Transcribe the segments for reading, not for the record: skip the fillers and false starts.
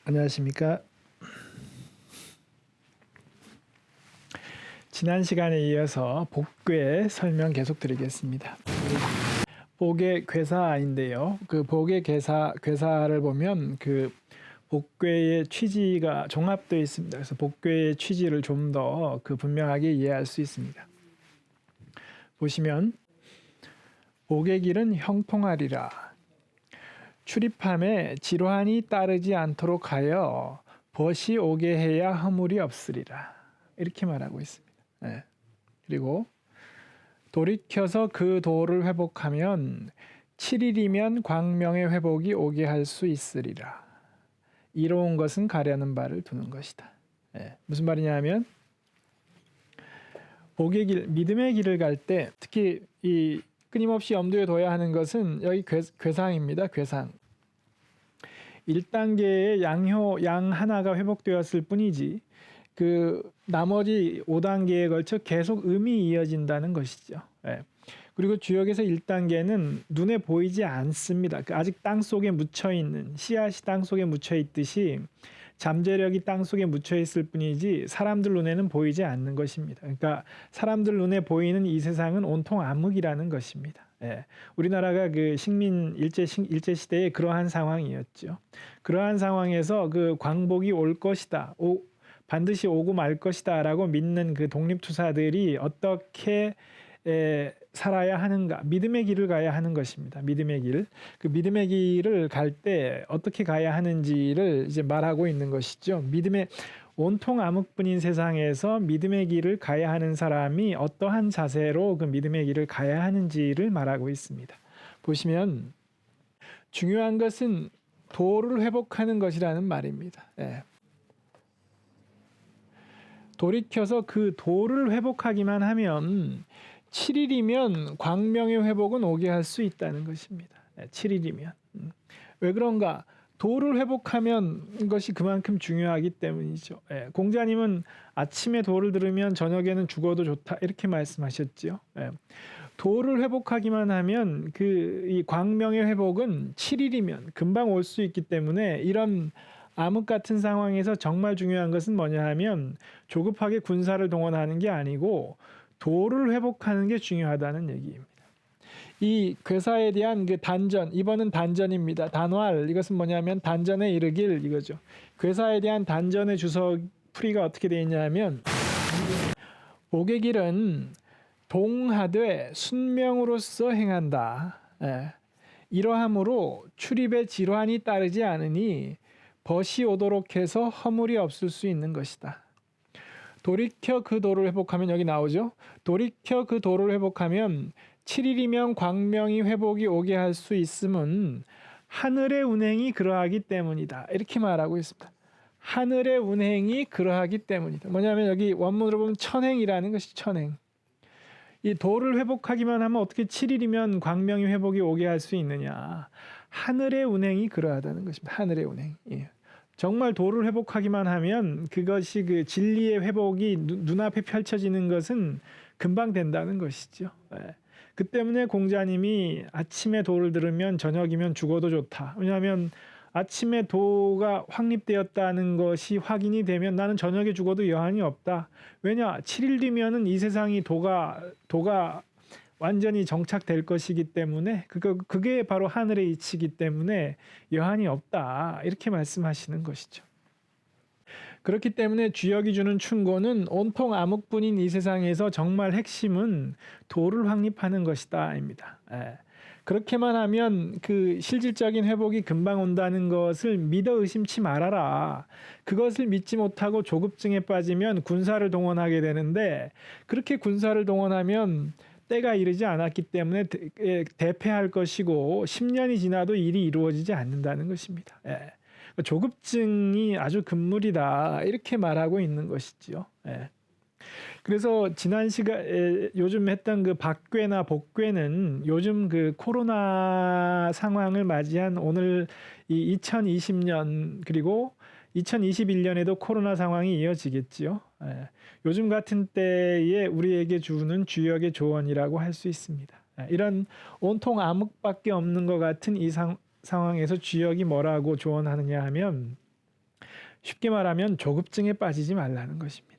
안녕하십니까. 지난 시간에 이어서 복괴 설명 계속 드리겠습니다. 복의 괴사인데요. 그 복의 괴사를 보면 그 복괴의 취지가 종합되어 있습니다. 그래서 복괴의 취지를 좀 더 그 분명하게 이해할 수 있습니다. 보시면 복의 길은 형통하리라. 출입함에 지루함이 따르지 않도록 하여 벗이 오게 해야 허물이 없으리라. 이렇게 말하고 있습니다. 네. 그리고 돌이켜서 그 도를 회복하면 7일이면 광명의 회복이 오게 할 수 있으리라. 이로운 것은 가려는 바를 두는 것이다. 네. 무슨 말이냐면 복의 길, 믿음의 길을 갈 때 특히 이 끊임없이 염두에 둬야 하는 것은 여기 괴상입니다. 괴상. 1단계의 양 하나가 회복되었을 뿐이지 그 나머지 5단계에 걸쳐 계속 음이 이어진다는 것이죠. 예. 그리고 주역에서 1단계는 눈에 보이지 않습니다. 아직 땅 속에 묻혀 있는 씨앗이 땅 속에 묻혀 있듯이 잠재력이 땅 속에 묻혀 있을 뿐이지 사람들 눈에는 보이지 않는 것입니다. 그러니까 사람들 눈에 보이는 이 세상은 온통 암흑이라는 것입니다. 예. 우리나라가 그 식민 일제 시대에 그러한 상황이었죠. 그러한 상황에서 그 광복이 올 것이다. 반드시 오고 말 것이다라고 믿는 그 독립투사들이 어떻게 살아야 하는가, 믿음의 길을 가야 하는 것입니다. 믿음의 길. 그 믿음의 길을 갈 때 어떻게 가야 하는지를 이제 말하고 있는 것이죠. 온통 암흑뿐인 세상에서 믿음의 길을 가야 하는 사람이 어떠한 자세로 그 믿음의 길을 가야 하는지를 말하고 있습니다. 보시면 중요한 것은 도를 회복하는 것이라는 말입니다. 예. 돌이켜서 그 도를 회복하기만 하면 7일이면 광명의 회복은 오게 할 수 있다는 것입니다. 7일이면. 왜 그런가? 도를 회복하면 것이 그만큼 중요하기 때문이죠. 공자님은 아침에 도를 들으면 저녁에는 죽어도 좋다 이렇게 말씀하셨죠. 도를 회복하기만 하면 이 광명의 회복은 7일이면 금방 올 수 있기 때문에 이런 암흑 같은 상황에서 정말 중요한 것은 뭐냐 하면 조급하게 군사를 동원하는 게 아니고 도를 회복하는 게 중요하다는 얘기입니다. 이 괴사에 대한 그 단전, 이번은 단전입니다. 단활, 이것은 뭐냐면 단전에 이르길 이거죠. 괴사에 대한 단전의 주석풀이가 어떻게 되어 있냐면 복의 길은 동하되 순명으로서 행한다. 이러함으로 출입에 질환이 따르지 않으니 벗이 오도록 해서 허물이 없을 수 있는 것이다. 돌이켜 그 도를 회복하면 여기 나오죠. 돌이켜 그 도를 회복하면 7일이면 광명이 회복이 오게 할 수 있음은 하늘의 운행이 그러하기 때문이다. 이렇게 말하고 있습니다. 하늘의 운행이 그러하기 때문이다. 뭐냐면 여기 원문으로 보면 천행이라는 것이 천행. 이 도를 회복하기만 하면 어떻게 7일이면 광명이 회복이 오게 할 수 있느냐. 하늘의 운행이 그러하다는 것입니다. 하늘의 운행. 예. 정말 도를 회복하기만 하면 그것이 그 진리의 회복이 눈앞에 펼쳐지는 것은 금방 된다는 것이죠. 예. 그 때문에 공자님이 아침에 도를 들으면 저녁이면 죽어도 좋다. 왜냐하면 아침에 도가 확립되었다는 것이 확인이 되면 나는 저녁에 죽어도 여한이 없다. 왜냐? 7일 뒤면은 이 세상이 도가 완전히 정착될 것이기 때문에 그게 바로 하늘의 이치이기 때문에 여한이 없다. 이렇게 말씀하시는 것이죠. 그렇기 때문에 주역이 주는 충고는 온통 암흑뿐인 이 세상에서 정말 핵심은 도를 확립하는 것이다입니다. 그렇게만 하면 그 실질적인 회복이 금방 온다는 것을 믿어 의심치 말아라. 그것을 믿지 못하고 조급증에 빠지면 군사를 동원하게 되는데 그렇게 군사를 동원하면 때가 이르지 않았기 때문에 대패할 것이고 10년이 지나도 일이 이루어지지 않는다는 것입니다. 조급증이 아주 금물이다 이렇게 말하고 있는 것이지요. 그래서 지난 시간에 요즘 했던 그 박괴나 복괴는 요즘 그 코로나 상황을 맞이한 오늘 이 2020년 그리고 2021년에도 코로나 상황이 이어지겠지요. 요즘 같은 때에 우리에게 주는 주역의 조언이라고 할 수 있습니다. 이런 온통 암흑밖에 없는 것 같은 이 상황에서 주역이 뭐라고 조언하느냐 하면 쉽게 말하면 조급증에 빠지지 말라는 것입니다.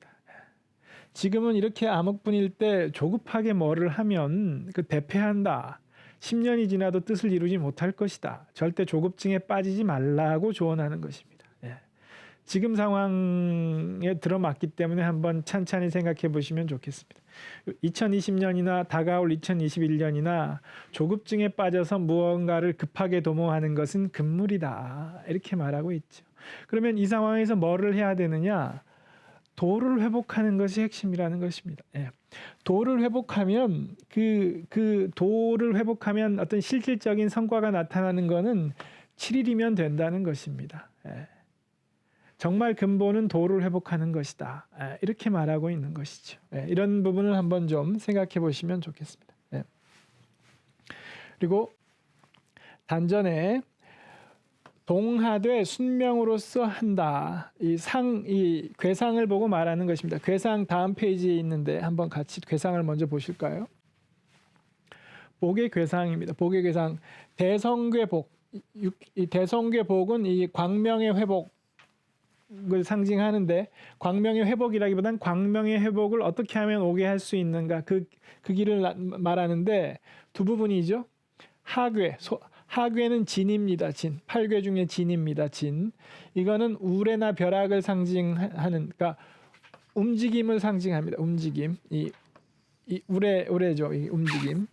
지금은 이렇게 암흑분일 때 조급하게 뭐를 하면 그 대패한다. 10년이 지나도 뜻을 이루지 못할 것이다. 절대 조급증에 빠지지 말라고 조언하는 것입니다. 지금 상황에 들어맞기 때문에 한번 찬찬히 생각해 보시면 좋겠습니다. 2020년이나 다가올 2021년이나 조급증에 빠져서 무언가를 급하게 도모하는 것은 금물이다. 이렇게 말하고 있죠. 그러면 이 상황에서 뭐를 해야 되느냐? 도를 회복하는 것이 핵심이라는 것입니다. 도를 회복하면 그 도를 회복하면 어떤 실질적인 성과가 나타나는 것은 7일이면 된다는 것입니다. 정말 근본은 도를 회복하는 것이다. 이렇게 말하고 있는 것이죠. 이런 부분을 한번 좀 생각해 보시면 좋겠습니다. 그리고 단전에 동하되 순명으로서 한다. 이 괴상을 보고 말하는 것입니다. 괴상 다음 페이지에 있는데 한번 같이 괴상을 먼저 보실까요? 복의 괴상입니다. 복의 괴상. 대성괴복. 이 대성괴복은 이 광명의 회복을 상징하는데, 광명의 회복이라기보단 광명의 회복을 어떻게 하면 오게 할 수 있는가, 그 길을 말하는데 두 부분이죠. 하괴. 하괴는 진입니다. 진. 8괴 중에 진입니다. 진. 이거는 우레나 벼락을 상징하는, 그러니까 움직임을 상징합니다. 움직임. 이 우레죠. 이 움직임.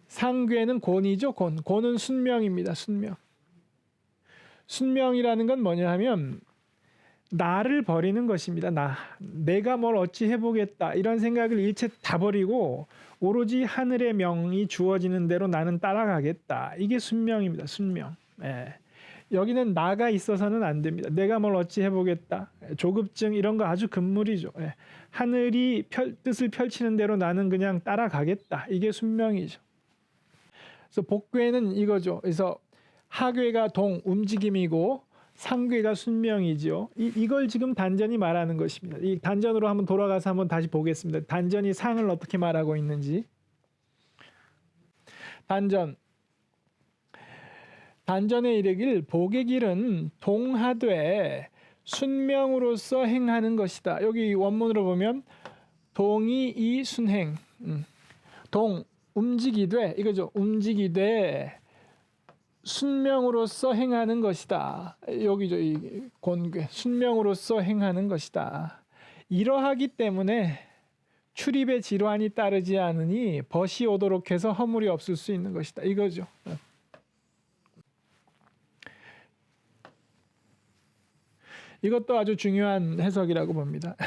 상괴는 곤이죠. 곤은 순명입니다. 순명. 순명이라는 건 뭐냐 하면 나를 버리는 것입니다. 내가 뭘 어찌 해보겠다 이런 생각을 일체 다 버리고 오로지 하늘의 명이 주어지는 대로 나는 따라가겠다. 이게 순명입니다. 순명. 여기는 나가 있어서는 안 됩니다. 내가 뭘 어찌 해보겠다. 조급증 이런 거 아주 금물이죠. 하늘이 뜻을 펼치는 대로 나는 그냥 따라가겠다. 이게 순명이죠. 그래서 복괴는 이거죠. 그래서 하괴가 동, 움직임이고 상괴가 순명이죠. 이걸 지금 단전이 말하는 것입니다. 이 단전으로 한번 돌아가서 한번 다시 보겠습니다. 단전이 상을 어떻게 말하고 있는지. 단전에 이르길 복의 길은 동하되 순명으로서 행하는 것이다. 여기 원문으로 보면 동이 이 순행. 동 움직이되 이거죠. 움직이되 순명으로서 행하는 것이다. 여기죠. 이 곤괴. 순명으로서 행하는 것이다. 이러하기 때문에 출입의 질환이 따르지 않으니 벗이 오도록 해서 허물이 없을 수 있는 것이다. 이거죠. 이것도 아주 중요한 해석이라고 봅니다.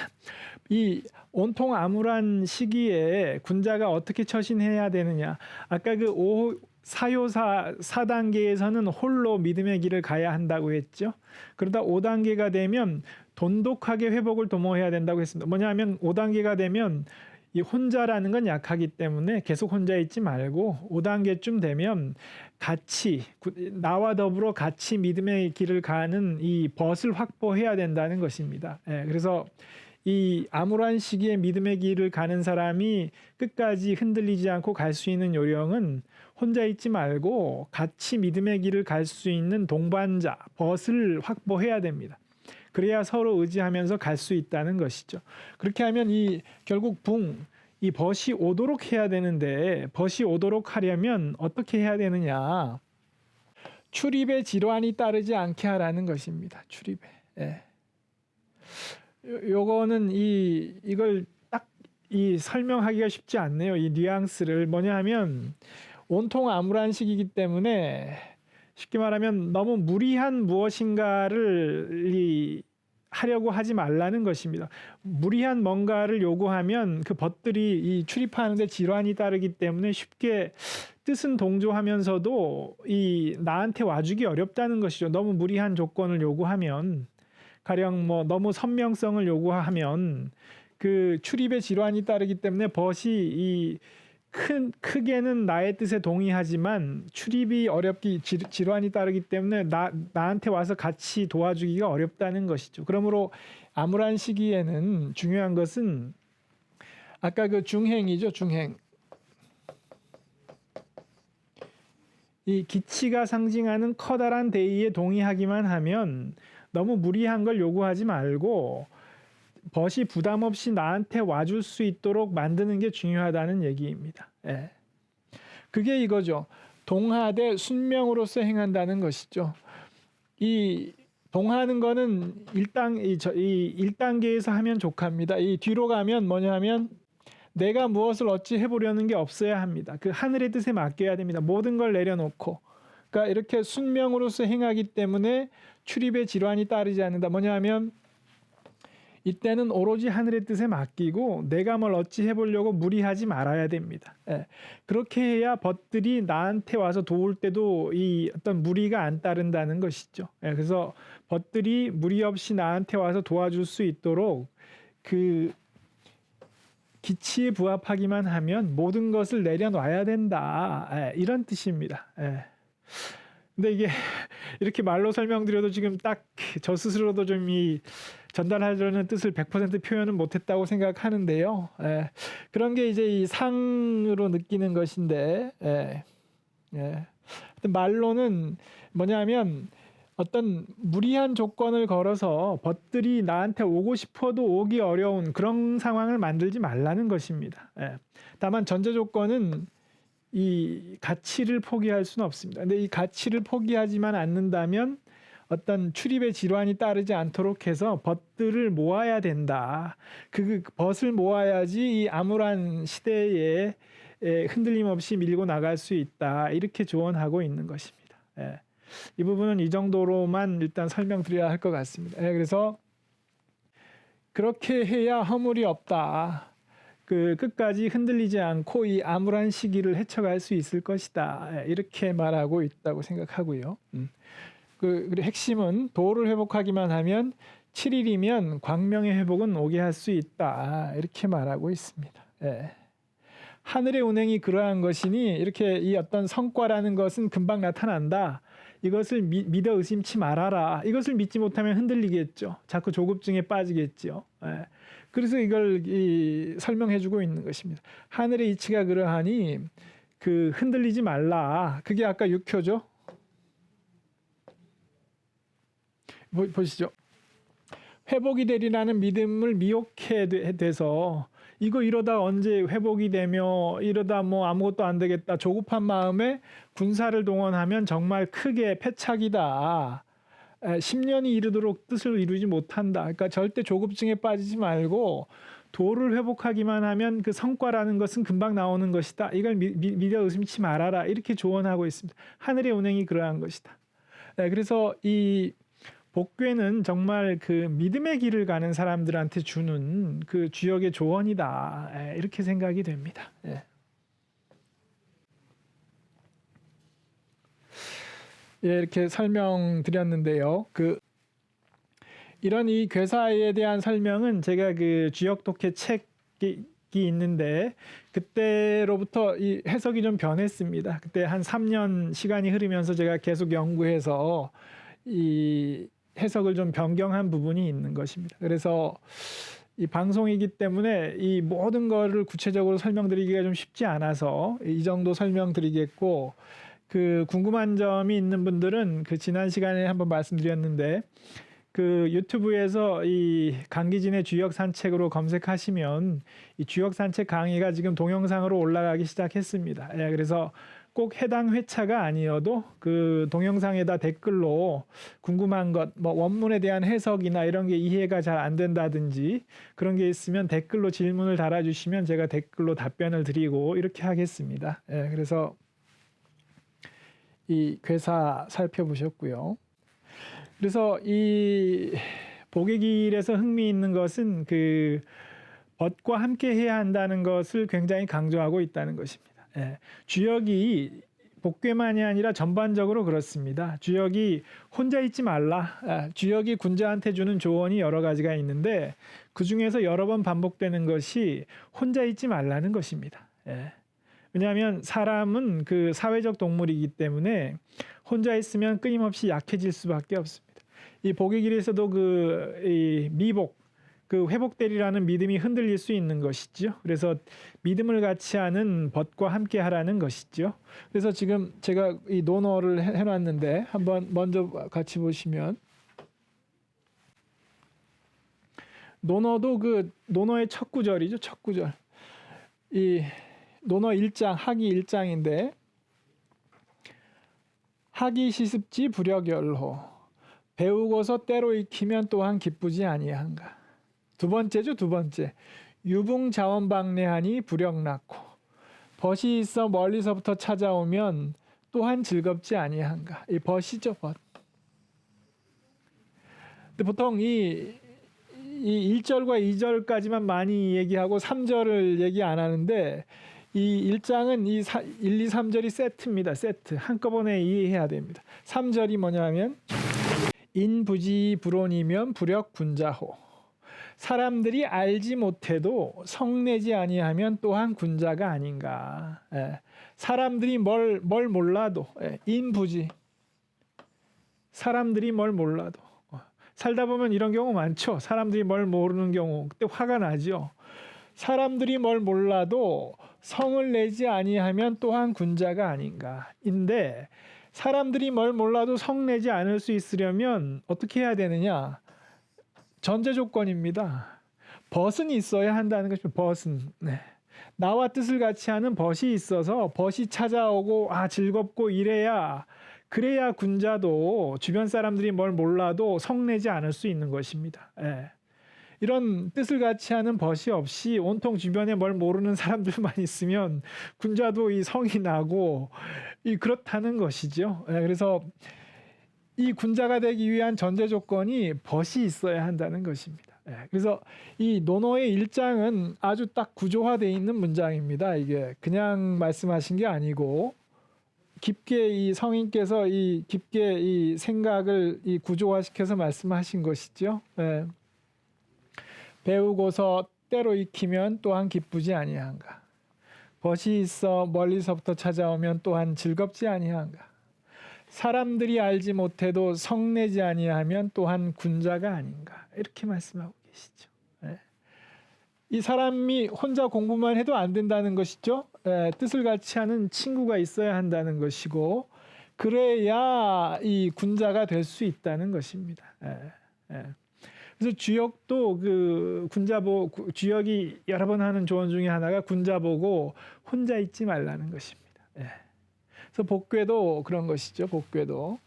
이 온통 암울한 시기에 군자가 어떻게 처신해야 되느냐. 아까 그 사요사 4단계에서는 홀로 믿음의 길을 가야 한다고 했죠. 그러다 5단계가 되면 돈독하게 회복을 도모해야 된다고 했습니다. 뭐냐면 5단계가 되면 이 혼자라는 건 약하기 때문에 계속 혼자 있지 말고 5단계쯤 되면 같이 나와 더불어 같이 믿음의 길을 가는 이 벗을 확보해야 된다는 것입니다. 그래서 이 암울한 시기에 믿음의 길을 가는 사람이 끝까지 흔들리지 않고 갈 수 있는 요령은 혼자 있지 말고 같이 믿음의 길을 갈 수 있는 동반자, 벗을 확보해야 됩니다. 그래야 서로 의지하면서 갈 수 있다는 것이죠. 그렇게 하면 결국 이 벗이 오도록 해야 되는데, 벗이 오도록 하려면 어떻게 해야 되느냐? 출입에 질환이 따르지 않게 하라는 것입니다. 출입에. 요거는 이걸 딱 설명하기가 쉽지 않네요. 이 뉘앙스를 뭐냐 하면 온통 암울한 시기이기 때문에 쉽게 말하면 너무 무리한 무엇인가를 하려고 하지 말라는 것입니다. 무리한 뭔가를 요구하면 그 벗들이 출입하는데 질환이 따르기 때문에 쉽게 뜻은 동조하면서도 나한테 와주기 어렵다는 것이죠. 너무 무리한 조건을 요구하면, 가령 너무 선명성을 요구하면 그 출입에 질환이 따르기 때문에 벗이 크게는 나의 뜻에 동의하지만 출입이 질환이 따르기 때문에 나한테 와서 같이 도와주기가 어렵다는 것이죠. 그러므로 암울한 시기에는 중요한 것은 아까 그 중행이죠. 중행. 이 기치가 상징하는 커다란 대의에 동의하기만 하면 너무 무리한 걸 요구하지 말고 벗이 부담 없이 나한테 와줄 수 있도록 만드는 게 중요하다는 얘기입니다. 예. 그게 이거죠. 동하되 순명으로서 행한다는 것이죠. 이 동하는 거는 이 1단계에서 하면 족합니다. 이 뒤로 가면 뭐냐면 내가 무엇을 어찌 해보려는 게 없어야 합니다. 그 하늘의 뜻에 맡겨야 됩니다. 모든 걸 내려놓고. 그러니까 이렇게 순명으로서 행하기 때문에 출입의 질환이 따르지 않는다. 뭐냐면 이때는 오로지 하늘의 뜻에 맡기고 내가 뭘 어찌 해보려고 무리하지 말아야 됩니다. 예. 그렇게 해야 벗들이 나한테 와서 도울 때도 이 어떤 무리가 안 따른다는 것이죠. 예. 그래서 벗들이 무리 없이 나한테 와서 도와줄 수 있도록 그 기치에 부합하기만 하면 모든 것을 내려놔야 된다. 예. 이런 뜻입니다. 예. 근데 이게 이렇게 말로 설명드려도 지금 딱 저 스스로도 좀 이 전달하려는 뜻을 100% 표현은 못했다고 생각하는데요. 예, 그런 게 이제 이 상으로 느끼는 것인데, 말로는 뭐냐면 어떤 무리한 조건을 걸어서 벗들이 나한테 오고 싶어도 오기 어려운 그런 상황을 만들지 말라는 것입니다. 예, 다만 전제 조건은 이 가치를 포기할 수는 없습니다. 근데 이 가치를 포기하지만 않는다면 어떤 출입의 질환이 따르지 않도록 해서 벗들을 모아야 된다. 그 벗을 모아야지 이 암울한 시대에 흔들림 없이 밀고 나갈 수 있다. 이렇게 조언하고 있는 것입니다. 예. 이 부분은 이 정도로만 일단 설명드려야 할 것 같습니다. 예. 그래서 그렇게 해야 허물이 없다. 그 끝까지 흔들리지 않고 이 암울한 시기를 헤쳐갈 수 있을 것이다. 예. 이렇게 말하고 있다고 생각하고요. 그리고 핵심은 도를 회복하기만 하면 7일이면 광명의 회복은 오게 할 수 있다. 이렇게 말하고 있습니다. 예. 하늘의 운행이 그러한 것이니 이렇게 이 어떤 성과라는 것은 금방 나타난다. 이것을 믿어 의심치 말아라. 이것을 믿지 못하면 흔들리겠죠. 자꾸 조급증에 빠지겠죠. 예. 그래서 이걸 설명해주고 있는 것입니다. 하늘의 이치가 그러하니 그 흔들리지 말라. 그게 아까 6효죠. 보시죠. 회복이 되리라는 믿음을 미혹해 돼서 이거 이러다 언제 회복이 되며 이러다 뭐 아무것도 안 되겠다 조급한 마음에 군사를 동원하면 정말 크게 패착이다. 10년이 이르도록 뜻을 이루지 못한다. 그러니까 절대 조급증에 빠지지 말고 도를 회복하기만 하면 그 성과라는 것은 금방 나오는 것이다. 이걸 믿어 의심치 말아라. 이렇게 조언하고 있습니다. 하늘의 운행이 그러한 것이다. 그래서 이 복궤는 정말 그 믿음의 길을 가는 사람들한테 주는 그 주역의 조언이다. 이렇게 생각이 됩니다. 예. 이렇게 설명드렸는데요. 이런 이 괴사에 대한 설명은 제가 그 주역 독해 책이 있는데 그때로부터 이 해석이 좀 변했습니다. 그때 한 3년 시간이 흐르면서 제가 계속 연구해서 이 해석을 좀 변경한 부분이 있는 것입니다. 그래서 이 방송이기 때문에 이 모든 거를 구체적으로 설명드리기가 좀 쉽지 않아서 이 정도 설명드리겠고 그 궁금한 점이 있는 분들은 그 지난 시간에 한번 말씀드렸는데 그 유튜브에서 이 강기진의 주역 산책으로 검색하시면 이 주역 산책 강의가 지금 동영상으로 올라가기 시작했습니다. 그래서 꼭 해당 회차가 아니어도 그 동영상에다 댓글로 궁금한 것, 뭐 원문에 대한 해석이나 이런 게 이해가 잘 안 된다든지 그런 게 있으면 댓글로 질문을 달아주시면 제가 댓글로 답변을 드리고 이렇게 하겠습니다. 그래서 이 괴사 살펴보셨고요. 그래서 이 복의 길에서 흥미있는 것은 그 벗과 함께 해야 한다는 것을 굉장히 강조하고 있다는 것입니다. 주역이 복궤만이 아니라 전반적으로 그렇습니다. 주역이 혼자 있지 말라. 주역이 군자한테 주는 조언이 여러 가지가 있는데 그 중에서 여러 번 반복되는 것이 혼자 있지 말라는 것입니다. 왜냐하면 사람은 그 사회적 동물이기 때문에 혼자 있으면 끊임없이 약해질 수밖에 없습니다. 이 복의 길에서도 이 미복, 그 회복되리라는 믿음이 흔들릴 수 있는 것이죠. 그래서 믿음을 같이 하는 벗과 함께 하라는 것이죠. 그래서 지금 제가 이 논어를 해놨는데 한번 먼저 같이 보시면 논어도 그 논어의 첫 구절이죠. 첫 구절. 이 논어 1장 하기 1장인데 하기 시습지 불여결호 배우고서 때로 익히면 또한 기쁘지 아니한가. 두 번째죠. 두 번째. 유붕자원방래하니 불역 낳고 벗이 있어 멀리서부터 찾아오면 또한 즐겁지 아니한가. 이 벗이죠. 벗. 근데 보통 이 1절과 2절까지만 많이 얘기하고 3절을 얘기 안 하는데 이 1장은 1, 2, 3절이 세트입니다. 세트. 한꺼번에 이해해야 됩니다. 3절이 뭐냐면 인부지 불온이면 불역군자호. 사람들이 알지 못해도 성내지 아니하면 또한 군자가 아닌가. 예. 사람들이 뭘 몰라도 인부지. 사람들이 뭘 몰라도 살다 보면 이런 경우 많죠. 사람들이 뭘 모르는 경우 그때 화가 나죠. 사람들이 뭘 몰라도 성을 내지 아니하면 또한 군자가 아닌가. 인데 사람들이 뭘 몰라도 성 내지 않을 수 있으려면 어떻게 해야 되느냐? 전제 조건입니다. 벗은 있어야 한다는 것입니다. 벗은. 네. 나와 뜻을 같이 하는 벗이 있어서 벗이 찾아오고 즐겁고 그래야 군자도 주변 사람들이 뭘 몰라도 성내지 않을 수 있는 것입니다. 예. 이런 뜻을 같이 하는 벗이 없이 온통 주변에 뭘 모르는 사람들만 있으면 군자도 이 성이 나고 그렇다는 것이죠. 예. 그래서 이 군자가 되기 위한 전제 조건이 벗이 있어야 한다는 것입니다. 예. 그래서 이 논어의 1장은 아주 딱 구조화되어 있는 문장입니다. 이게 그냥 말씀하신 게 아니고 깊게 이 성인께서 깊게 이 생각을 구조화시켜서 말씀하신 것이죠. 예. 배우고서 때로 익히면 또한 기쁘지 아니한가. 벗이 있어 멀리서부터 찾아오면 또한 즐겁지 아니한가. 사람들이 알지 못해도 성내지 아니하면 또한 군자가 아닌가. 이렇게 말씀하고 계시죠. 예. 이 사람이 혼자 공부만 해도 안 된다는 것이죠. 뜻을 같이 하는 친구가 있어야 한다는 것이고 그래야 이 군자가 될 수 있다는 것입니다. 그래서 주역도 그 주역이 여러 번 하는 조언 중에 하나가 군자보고 혼자 있지 말라는 것입니다. 그래서 복궤도 그런 것이죠. 복궤도.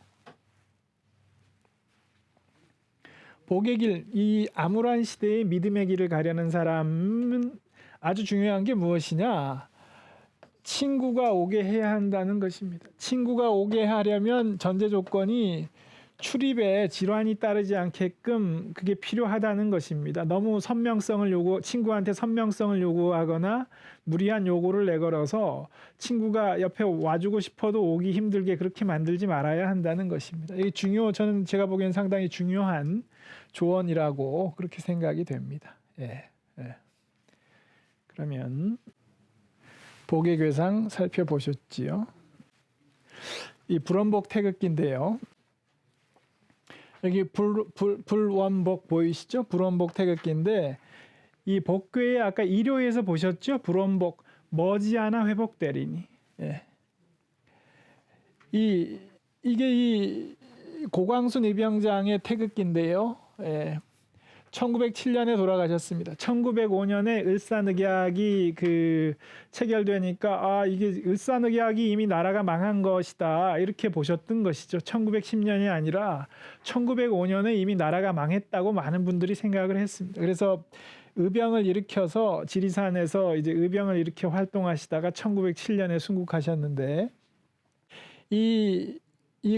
복의 길, 이 암울한 시대의 믿음의 길을 가려는 사람은 아주 중요한 게 무엇이냐? 친구가 오게 해야 한다는 것입니다. 친구가 오게 하려면 전제 조건이 출입에 질환이 따르지 않게끔 그게 필요하다는 것입니다. 너무 친구한테 선명성을 요구하거나 무리한 요구를 내걸어서 친구가 옆에 와주고 싶어도 오기 힘들게 그렇게 만들지 말아야 한다는 것입니다. 이게 저는 제가 보기엔 상당히 중요한 조언이라고 그렇게 생각이 됩니다. 그러면 복의 괴상 살펴보셨지요? 이 불원복 태극기인데요. 여기 불원복 보이시죠? 불원복 태극기인데 이 복궤에 아까 1호에서 보셨죠? 불원복 머지않아 회복되리니. 이게 이 고광순 의병장의 태극기인데요. 1907년에 돌아가셨습니다. 1905년에 을사늑약이 체결되니까 이게 을사늑약이 이미 나라가 망한 것이다 이렇게 보셨던 것이죠. 1910년이 아니라 1905년에 이미 나라가 망했다고 많은 분들이 생각을 했습니다. 그래서 의병을 일으켜서 지리산에서 이제 의병을 일으켜 활동하시다가 1907년에 순국하셨는데 이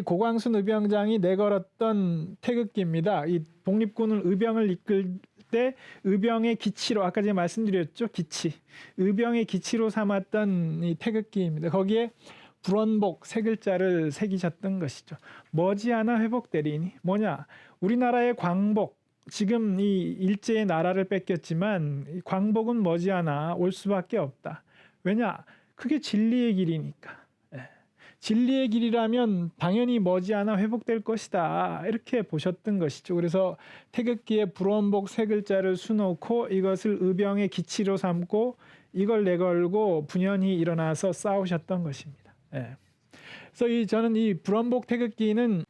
고광순 의병장이 내걸었던 태극기입니다. 이 독립군을 의병을 이끌 때 의병의 기치로 아까 제가 말씀드렸죠. 기치. 의병의 기치로 삼았던 이 태극기입니다. 거기에 불원복 세 글자를 새기셨던 것이죠. 머지않아 회복되리니 뭐냐? 우리나라의 광복 지금 이 일제의 나라를 뺏겼지만 이 광복은 머지않아 올 수밖에 없다. 왜냐? 그게 진리의 길이니까. 진리의 길이라면 당연히 머지않아 회복될 것이다. 이렇게 보셨던 것이죠. 그래서 태극기에 불원복 세 글자를 수놓고 이것을 의병의 기치로 삼고 이걸 내걸고 분연히 일어나서 싸우셨던 것입니다. 그래서 저는 이 불원복 태극기는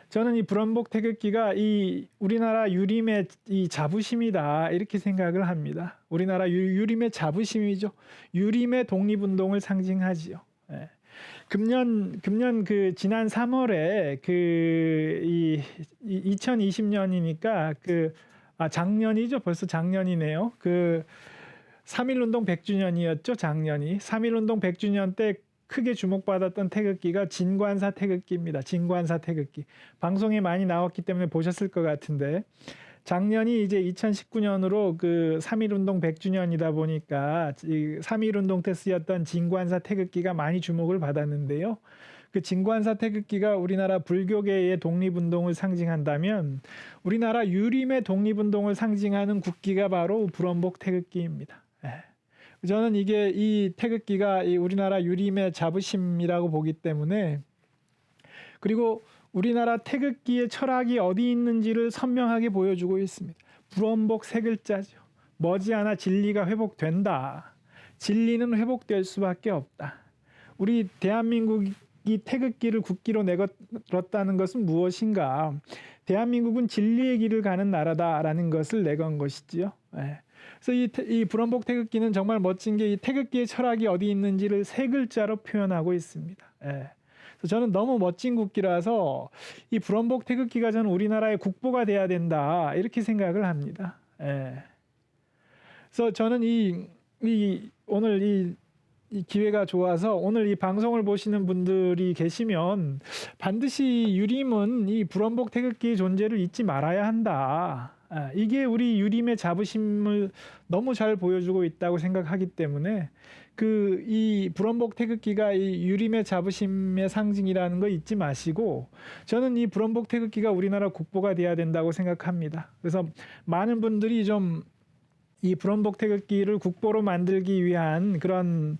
저는 이 불원복 태극기가 이 우리나라 유림의 이 자부심이다 이렇게 생각을 합니다. 우리나라 유림의 자부심이죠. 유림의 독립운동을 상징하지요. 예. 금년 그 지난 3월에 그 2020년이니까 작년이죠. 벌써 작년이네요. 그 3.1운동 100주년이었죠. 작년이 3.1운동 100주년 때 크게 주목받았던 태극기가 진관사 태극기입니다. 진관사 태극기. 방송에 많이 나왔기 때문에 보셨을 것 같은데 작년이 이제 2019년으로 그 3.1운동 100주년이다 보니까 3.1운동 때 쓰였던 진관사 태극기가 많이 주목을 받았는데요. 그 진관사 태극기가 우리나라 불교계의 독립운동을 상징한다면 우리나라 유림의 독립운동을 상징하는 국기가 바로 불원복 태극기입니다. 저는 이 태극기가 우리나라 유림의 자부심이라고 보기 때문에 그리고 우리나라 태극기의 철학이 어디 있는지를 선명하게 보여주고 있습니다. 불원복 세 글자죠. 머지않아 진리가 회복된다. 진리는 회복될 수밖에 없다. 우리 대한민국이 태극기를 국기로 내걸었다는 것은 무엇인가? 대한민국은 진리의 길을 가는 나라다라는 것을 내건 것이지요. 그래서 이 불원복 태극기는 정말 멋진 게 이 태극기의 철학이 어디 있는지를 세 글자로 표현하고 있습니다. 그래서 저는 너무 멋진 국기라서 이 불원복 태극기가 저는 우리나라의 국보가 돼야 된다 이렇게 생각을 합니다. 그래서 저는 오늘 이 기회가 좋아서 오늘 이 방송을 보시는 분들이 계시면 반드시 유림은 이 불원복 태극기의 존재를 잊지 말아야 한다. 이게 우리 유림의 자부심을 너무 잘 보여주고 있다고 생각하기 때문에 이 불원복 태극기가 이 유림의 자부심의 상징이라는 거 잊지 마시고 저는 이 불원복 태극기가 우리나라 국보가 돼야 된다고 생각합니다. 그래서 많은 분들이 좀 이 불원복 태극기를 국보로 만들기 위한 그런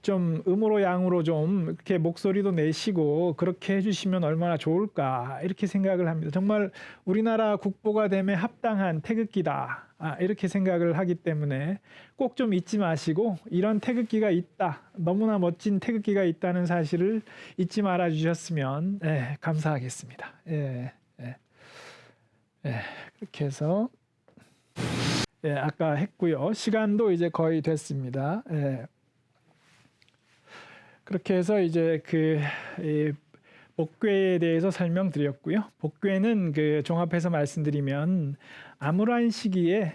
좀 음으로 양으로 좀 이렇게 목소리도 내시고 그렇게 해주시면 얼마나 좋을까 이렇게 생각을 합니다. 정말 우리나라 국보가 됨에 합당한 태극기다 이렇게 생각을 하기 때문에 꼭 좀 잊지 마시고 이런 태극기가 있다, 너무나 멋진 태극기가 있다는 사실을 잊지 말아 주셨으면 감사하겠습니다. 그렇게 해서 아까 했고요. 시간도 이제 거의 됐습니다. 그렇게 해서 이제 복괴에 대해서 설명드렸고요. 복괴는 종합해서 말씀드리면 암울한 시기에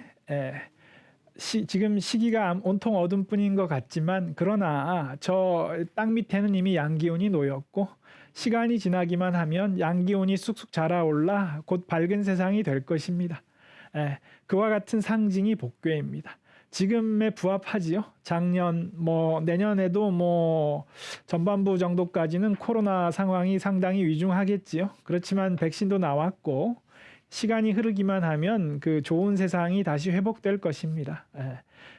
지금 시기가 온통 어둠뿐인 것 같지만 그러나 저 땅 밑에는 이미 양기운이 놓였고 시간이 지나기만 하면 양기운이 쑥쑥 자라올라 곧 밝은 세상이 될 것입니다. 그와 같은 상징이 복괴입니다. 지금에 부합하지요. 작년 내년에도 전반부 정도까지는 코로나 상황이 상당히 위중하겠지요. 그렇지만 백신도 나왔고 시간이 흐르기만 하면 그 좋은 세상이 다시 회복될 것입니다.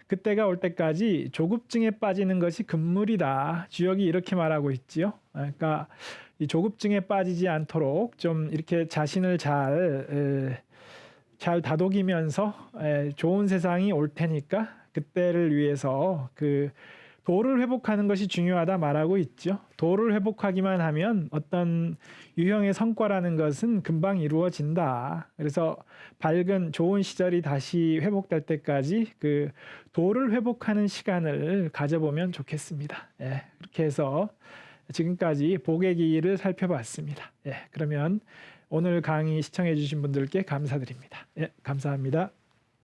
그때가 올 때까지 조급증에 빠지는 것이 금물이다. 주역이 이렇게 말하고 있지요. 그러니까 이 조급증에 빠지지 않도록 좀 이렇게 자신을 잘 다독이면서 좋은 세상이 올 테니까 그때를 위해서 도를 회복하는 것이 중요하다 말하고 있죠. 도를 회복하기만 하면 어떤 유형의 성과라는 것은 금방 이루어진다. 그래서 밝은 좋은 시절이 다시 회복될 때까지 도를 회복하는 시간을 가져보면 좋겠습니다. 그렇게 해서 지금까지 복의 기를 살펴봤습니다. 그러면 오늘 강의 시청해 주신 분들께 감사드립니다. 감사합니다.